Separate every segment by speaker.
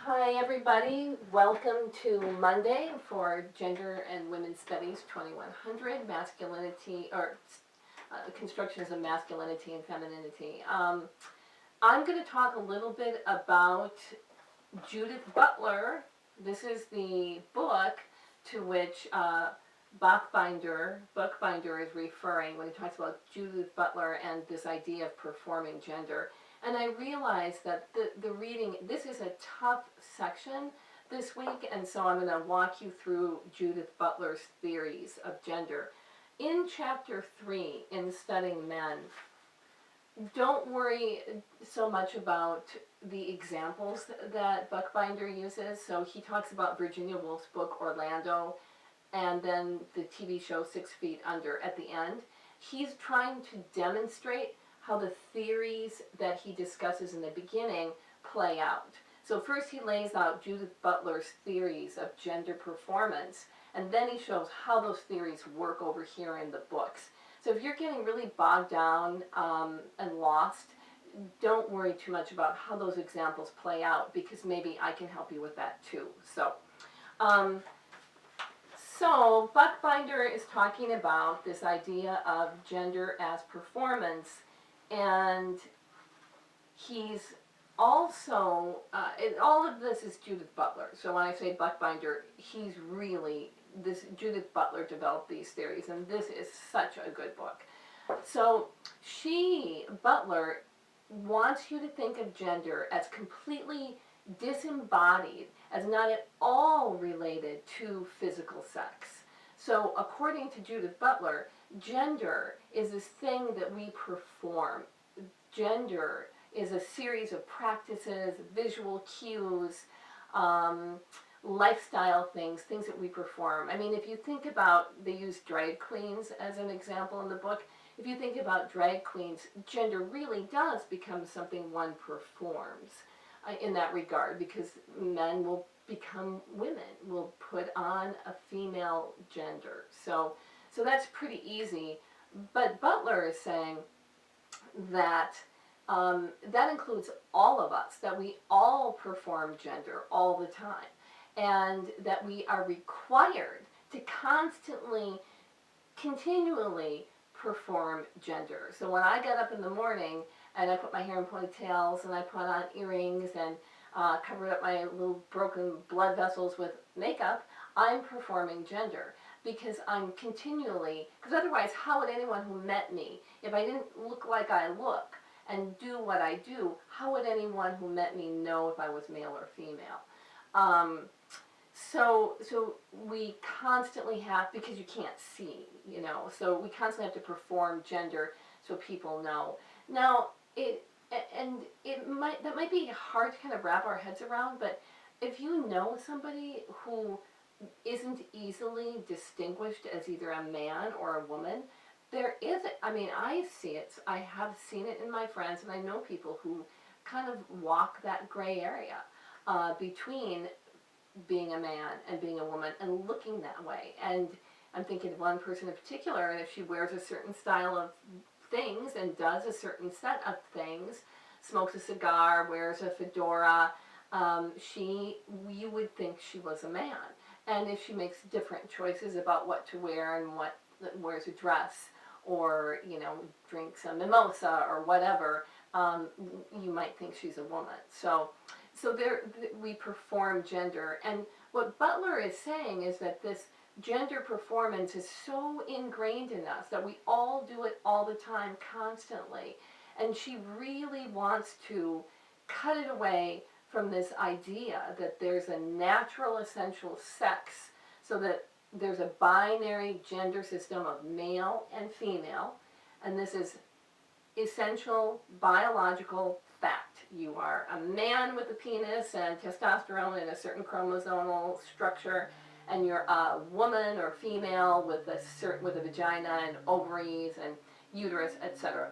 Speaker 1: Hi everybody, welcome to Monday for Gender and Women's Studies 2100, masculinity, or constructions of masculinity and femininity. I'm going to talk a little bit about Judith Butler. This is the book to which Bookbinder is referring when he talks about Judith Butler and this idea of performing gender. And I realized that the reading, this is a tough section this week, and so I'm going to walk you through Judith Butler's theories of gender. In chapter 3, in Studying Men, don't worry so much about the examples that Bookbinder uses. So he talks about Virginia Woolf's book, Orlando, and then the TV show 6 Feet Under at the end. He's trying to demonstrate how the theories that he discusses in the beginning play out. So first he lays out Judith Butler's theories of gender performance, and then he shows how those theories work over here in the books. So if you're getting really bogged down and lost, don't worry too much about how those examples play out, because maybe I can help you with that too. So Bookbinder is talking about this idea of gender as performance, and he's also, all of this is Judith Butler. So when I say Bookbinder, Judith Butler developed these theories, and this is such a good book. So Butler, wants you to think of gender as completely disembodied, as not at all related to physical sex. So according to Judith Butler, gender is this thing that we perform. Gender is a series of practices, visual cues, lifestyle things that we perform. I mean, if you think about, they use drag queens as an example in the book. If you think about drag queens, gender really does become something one performs in that regard, because men will become women, will put on a female gender. So that's pretty easy. But Butler is saying that that includes all of us, that we all perform gender all the time, and that we are required to constantly, continually perform gender. So when I get up in the morning and I put my hair in ponytails and I put on earrings and covered up my little broken blood vessels with makeup, I'm performing gender, because I'm continually, because otherwise how would anyone who met me, if I didn't look like I look and do what I do, how would anyone who met me know if I was male or female? So we constantly have, because you can't see, so we constantly have to perform gender so people know. Now, that might be hard to kind of wrap our heads around, but if you know somebody who isn't easily distinguished as either a man or a woman, I see it, I have seen it in my friends, and I know people who kind of walk that gray area between being a man and being a woman and looking that way. And I'm thinking of one person in particular, and if she wears a certain style of things and does a certain set of things, smokes a cigar, wears a fedora, you would think she was a man. And if she makes different choices about what to wear and wears a dress, or drinks a mimosa or whatever, you might think she's a woman. So we perform gender, and what Butler is saying is that this gender performance is so ingrained in us that we all do it all the time, constantly, and she really wants to cut it away from this idea that there's a natural essential sex, so that there's a binary gender system of male and female, and this is essential biological fact. You are a man with a penis and testosterone and a certain chromosomal structure, and you're a woman or female with a vagina and ovaries and uterus, etc.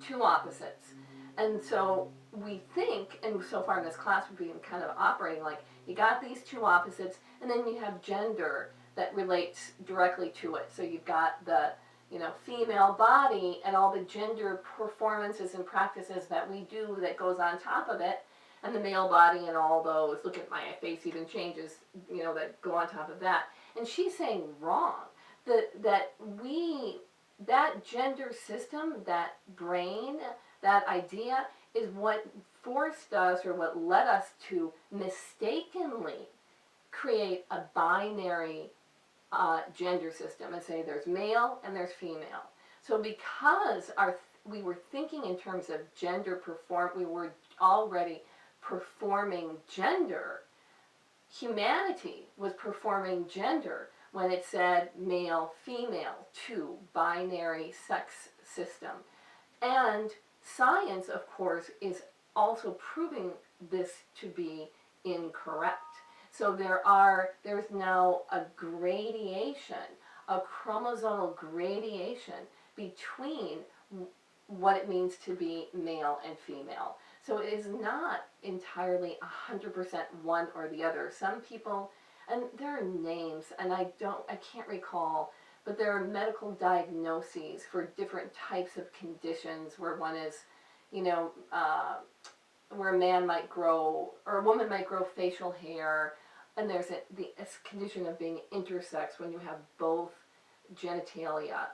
Speaker 1: Two opposites. And so we think, and so far in this class we've been kind of operating like, you got these two opposites, and then you have gender that relates directly to it. So you've got the female body and all the gender performances and practices that we do that goes on top of it. and the male body and all those, look at my face even changes, that go on top of that. And she's saying wrong. That that gender system, that brain, that idea is what forced us, or what led us to mistakenly create a binary gender system and say there's male and there's female. So because we were thinking in terms of gender we were already performing gender. Humanity was performing gender when it said male, female, two, binary sex system. And science, of course, is also proving this to be incorrect. So there's now a gradation, a chromosomal gradation between what it means to be male and female. So it is not entirely 100% one or the other. Some people, and there are names, and I can't recall, but there are medical diagnoses for different types of conditions where one is, where a man might grow, or a woman might grow facial hair, and there's a condition of being intersex when you have both genitalia.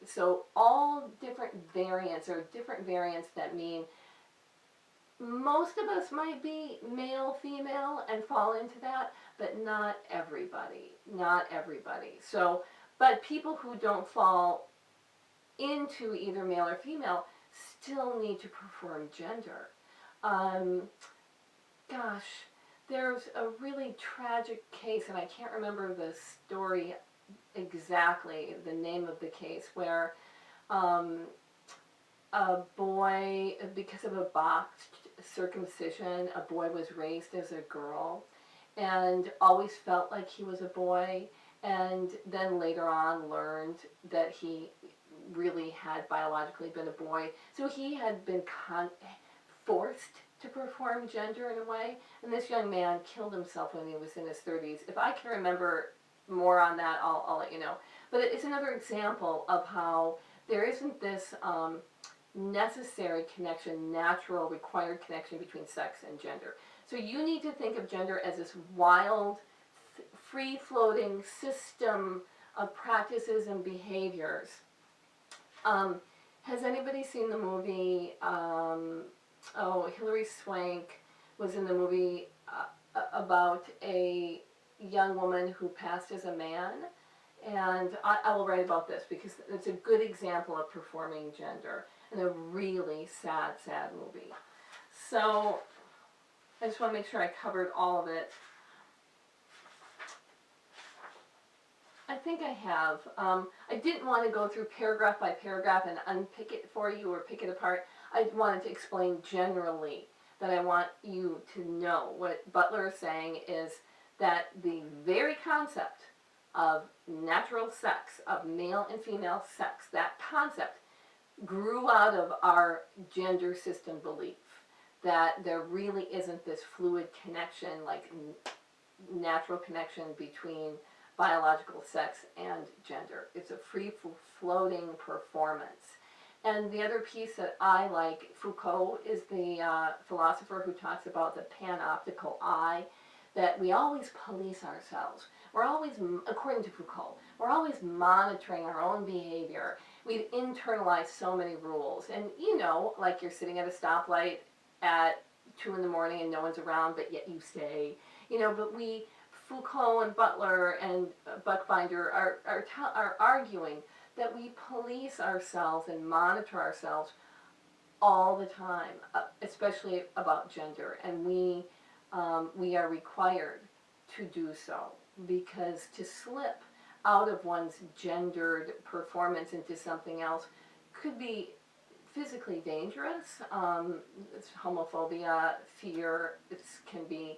Speaker 1: So all different variants, or different variants that mean most of us might be male, female, and fall into that, but not everybody. Not everybody. So, but people who don't fall into either male or female still need to perform gender. Gosh, there's a really tragic case, and I can't remember the story exactly, the name of the case, where a boy, because of a botched circumcision, a boy was raised as a girl and always felt like he was a boy, and then later on learned that he really had biologically been a boy. So he had been forced to perform gender in a way, and this young man killed himself when he was in his 30s. If I can remember more on that, I'll let you know. But it's another example of how there isn't this necessary connection, natural, required connection between sex and gender. So you need to think of gender as this wild, free-floating system of practices and behaviors. Has anybody seen the movie, Hilary Swank was in the movie about a young woman who passed as a man? And I will write about this because it's a good example of performing gender and a really sad, sad movie. So I just want to make sure I covered all of it. I think I have. I didn't want to go through paragraph by paragraph and unpick it for you or pick it apart. I wanted to explain generally that I want you to know. What Butler is saying is that the very concept of natural sex, of male and female sex, that concept grew out of our gender system belief, that there really isn't this fluid connection, like natural connection between biological sex and gender. It's a free-floating performance. And the other piece that I like, Foucault is the philosopher who talks about the panoptical eye, that we always police ourselves. We're always, according to Foucault, we're always monitoring our own behavior. We've internalized so many rules. And like you're sitting at a stoplight at 2 in the morning and no one's around, but yet you stay. But Foucault and Butler and Buckbinder are arguing that we police ourselves and monitor ourselves all the time, especially about gender. And we are required to do so, because to slip out of one's gendered performance into something else could be physically dangerous. It's homophobia, fear, it can be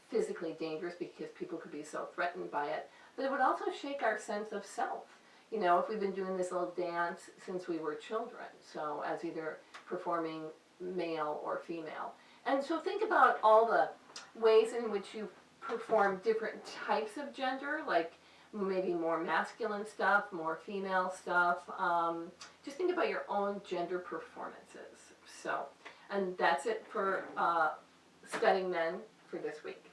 Speaker 1: physically dangerous because people could be so threatened by it. But it would also shake our sense of self. If we've been doing this little dance since we were children, so as either performing male or female. And so think about all the ways in which you perform different types of gender, like maybe more masculine stuff, more female stuff. Just think about your own gender performances. So, And that's it for Studying Men for this week.